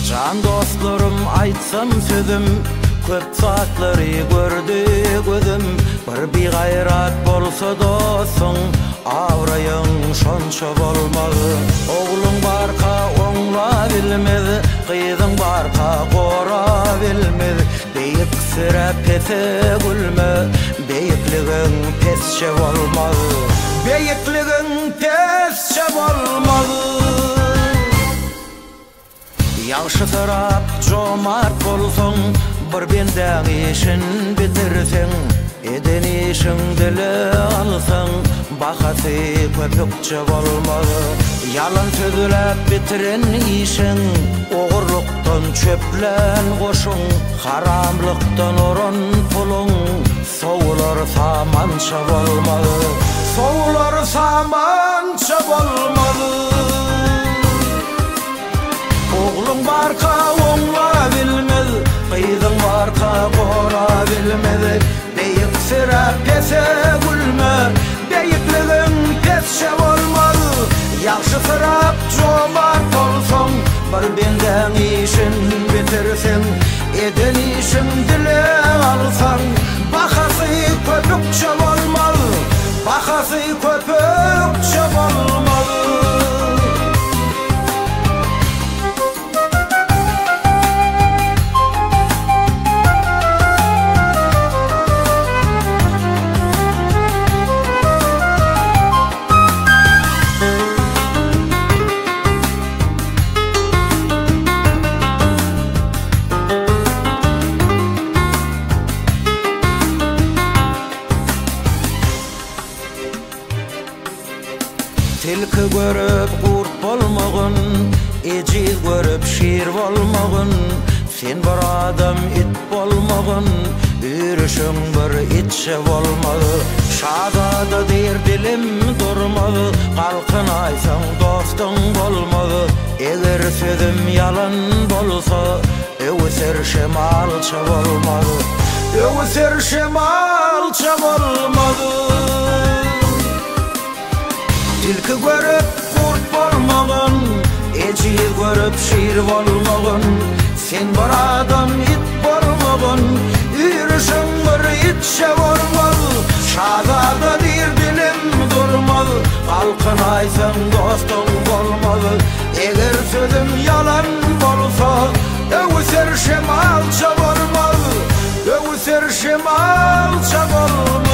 Can dostlarım aytsam sözüm, köp saatları gördü gözüm. Bir gayrat bolsa dostun, avrayın şonça bolmalı. Oğlun barka oňla bilmez, kızın barka gora bilmez. Beyik sıra pese gülme, beyikligin pesçe bolmalı. Beyikligin pesçe bolmalı. Yaxşı tarap jomart bolsoň, bir benden işin bitirseň, eden işin dile alsaň, bahasy köpükçe bolmaly. Yalan sözlep bitiren işin, ogurlukdan çöplen goşuň, haramlykdan oran puluň, sowular samança bolmaly. Sowular samança bolmaly. Oğlun barka oňla bilmez, kızın barka gora bilmez. Beyik sıra pese gülme, beyikligin pesçe bolmaly. Yaxşı sırap jomart bolsoň, bir benden işin bitirseň, eden işin dile alsaň, bahasy köpükçe bolmaly. Bahasy köpükçe bolmaly. Tilki görüp kurt bolmagyn, ejiz görüp şir bolmagyn. Sen bir adam it bolmagyn, ýürüşiň bir itçe bolmaly. Şadada der dilim durmaly, galkyn aýsaň dostum bolmaly. Eger sözüm yalan bolsa, öwüser şemalça bolmaly. Öwüser şemalça bolmaly. Tilki görüp kurt bolmagyn, ejiz görüp şir bolmagyn. Sen bir adam it bolmagyn, ýürüşiň bir itçe bolmaly. Şadada der dilim durmaly, galkyn aýsaň dostum bolmaly. Eger sözüm yalan bolsa, öwüser şemalça bolmaly. Öwüser şemalça bolmaly.